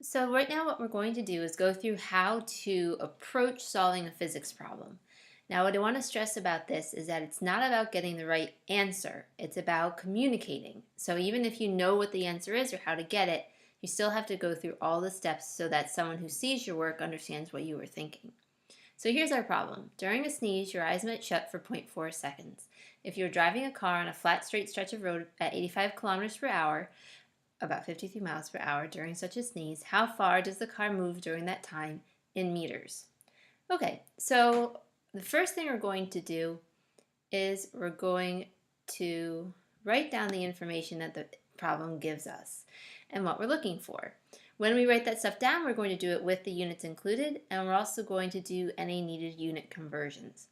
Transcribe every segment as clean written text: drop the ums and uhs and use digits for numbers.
So right now what we're going to do is go through how to approach solving a physics problem. Now what I want to stress about this is that it's not about getting the right answer. It's about communicating. So even if you know what the answer is or how to get it, you still have to go through all the steps so that someone who sees your work understands what you were thinking. So here's our problem. During a sneeze, your eyes might shut for zero point 0.4 seconds. If you're driving a car on a flat, straight stretch of road at 85 kilometers per hour, about 53 miles per hour during such a sneeze, how far does the car move during that time in meters? Okay, so the first thing we're going to do is we're going to write down the information that the problem gives us and what we're looking for. When we write that stuff down, we're going to do it with the units included, and we're also going to do any needed unit conversions.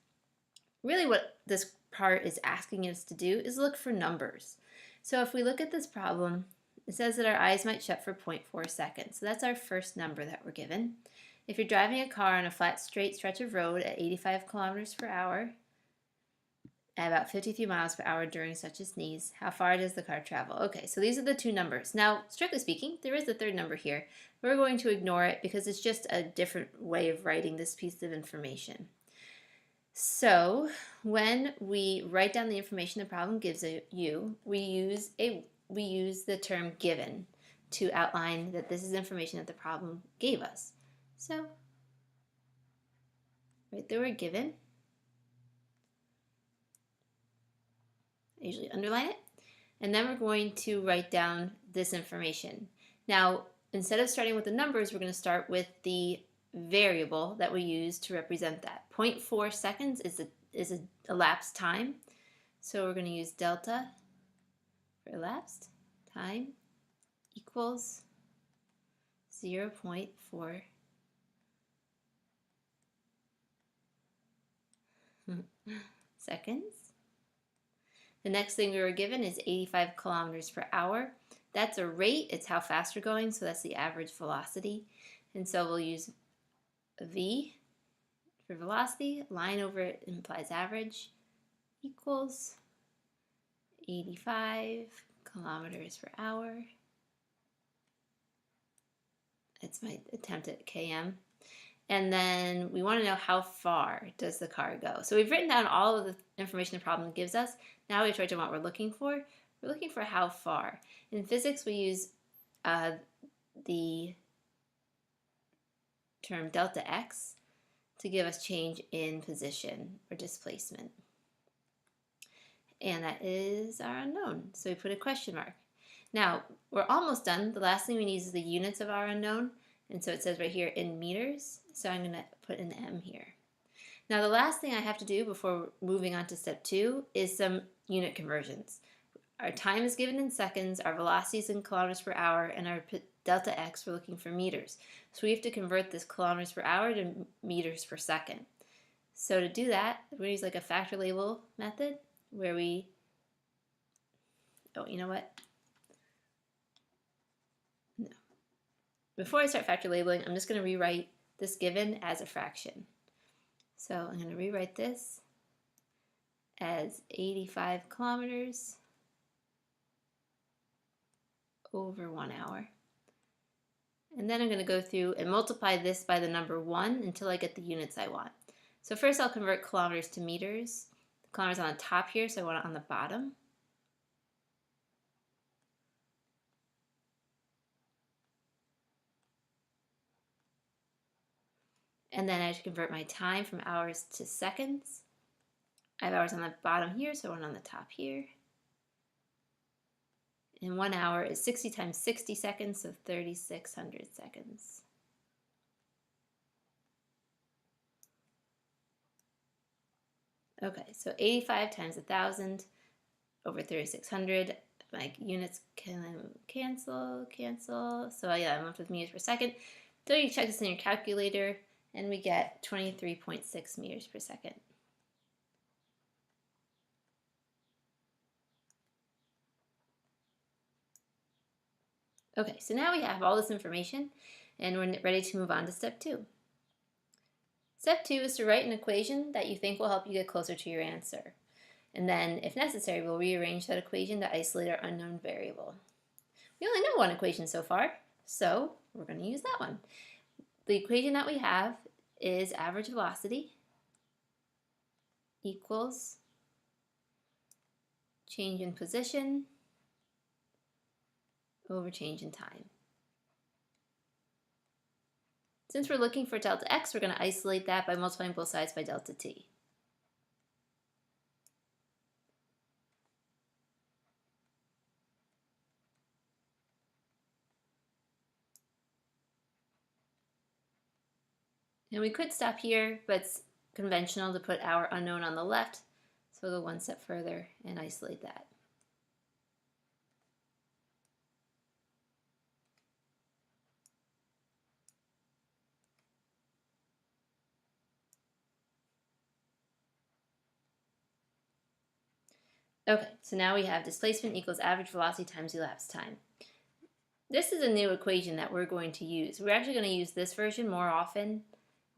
Really what this part is asking us to do is look for numbers. So if we look at this problem, it says that our eyes might shut for 0.4 seconds. So that's our first number that we're given. If you're driving a car on a flat, straight stretch of road at 85 kilometers per hour, at about 53 miles per hour during such a sneeze, how far does the car travel? Okay, so these are the two numbers. Now, strictly speaking, there is a third number here. We're going to ignore it because it's just a different way of writing this piece of information. So when we write down the information the problem gives you, we use the term given to outline that this is information that the problem gave us. So write the word given. I usually underline it. And then we're going to write down this information. Now, instead of starting with the numbers, we're going to start with the variable that we use to represent that. 0.4 seconds is a elapsed time. So we're going to use delta for elapsed time equals 0.4 seconds. The next thing we were given is 85 kilometers per hour. That's a rate, it's how fast we're going, so that's the average velocity. And so we'll use V for velocity, line over it implies average, equals 85 kilometers per hour. That's my attempt at km. And then we want to know how far does the car go. So we've written down all of the information the problem gives us. Now we have to write down what we're looking for. We're looking for how far. In physics, we use the term delta x to give us change in position or displacement. And that is our unknown. So we put a question mark. Now, we're almost done. The last thing we need is the units of our unknown. And so it says right here in meters. So I'm going to put an M here. Now the last thing I have to do before moving on to step 2 is some unit conversions. Our time is given in seconds, our velocity is in kilometers per hour, and our delta x, we're looking for meters. So we have to convert this kilometers per hour to meters per second. So to do that, we're going to use like a factor label method where we, oh, you know what? No. Before I start factor labeling, I'm just going to rewrite this given as a fraction. So I'm going to rewrite this as 85 kilometers over 1 hour. And then I'm going to go through and multiply this by the number 1 until I get the units I want. So first I'll convert kilometers to meters. The kilometers on the top here, so I want it on the bottom. And then I have to convert my time from hours to seconds. I have hours on the bottom here, so one on the top here. And 1 hour is 60 times 60 seconds, so 3,600 seconds. Okay, so 85 times 1,000 over 3,600. My units can cancel. So yeah, I'm left with meters per second. So you check this in your calculator, and we get 23.6 meters per second. Okay, so now we have all this information, and we're ready to move on to step 2. Step 2 is to write an equation that you think will help you get closer to your answer. And then, if necessary, we'll rearrange that equation to isolate our unknown variable. We only know one equation so far, So we're going to use that one. The equation that we have is average velocity equals change in position over change in time. Since we're looking for delta x, we're going to isolate that by multiplying both sides by delta t. And we could stop here, but it's conventional to put our unknown on the left, so we'll go one step further and isolate that. Okay, so now we have displacement equals average velocity times elapsed time. This is a new equation that we're going to use. We're actually going to use this version more often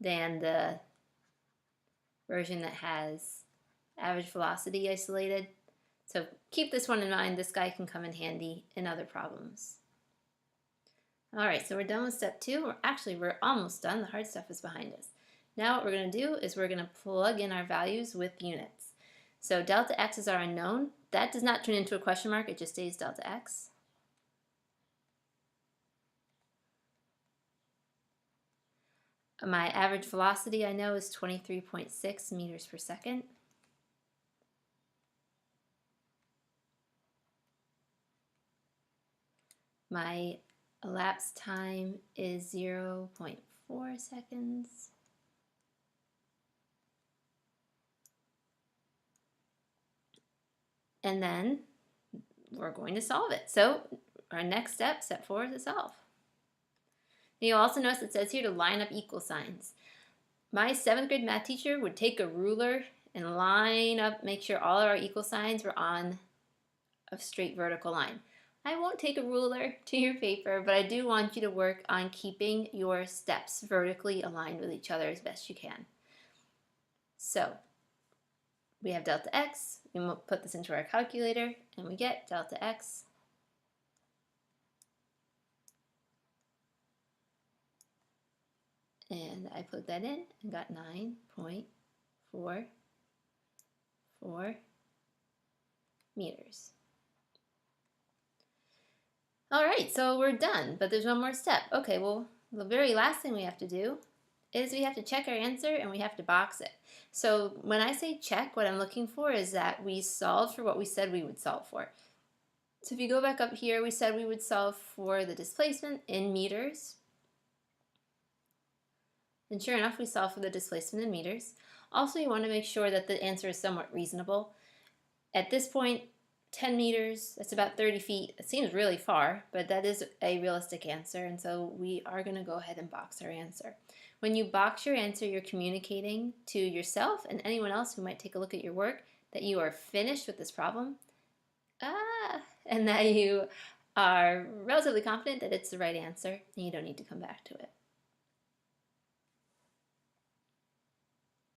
than the version that has average velocity isolated. So keep this one in mind. This guy can come in handy in other problems. All right, so we're done with step 2. We're almost done. The hard stuff is behind us. Now what we're going to do is we're going to plug in our values with units. So delta x is our unknown. That does not turn into a question mark. It just stays delta x. My average velocity I know is 23.6 meters per second. My elapsed time is 0.4 seconds. And then we're going to solve it. So our next step, step 4, is to solve. You'll also notice it says here to line up equal signs. My 7th grade math teacher would take a ruler and line up, make sure all of our equal signs were on a straight vertical line. I won't take a ruler to your paper, but I do want you to work on keeping your steps vertically aligned with each other as best you can. So we have delta x, we will put this into our calculator, and we get delta x and I put that in and got 9.44 meters. All right, so we're done, but there's one more step. Okay, well, the very last thing we have to do is we have to check our answer and we have to box it. So when I say check, what I'm looking for is that we solved for what we said we would solve for. So if you go back up here, we said we would solve for the displacement in meters. And sure enough, we solved for the displacement in meters. Also, you want to make sure that the answer is somewhat reasonable. At this point, 10 meters, that's about 30 feet. It seems really far, but that is a realistic answer, and so we are going to go ahead and box our answer. When you box your answer, you're communicating to yourself and anyone else who might take a look at your work that you are finished with this problem, and that you are relatively confident that it's the right answer, and you don't need to come back to it.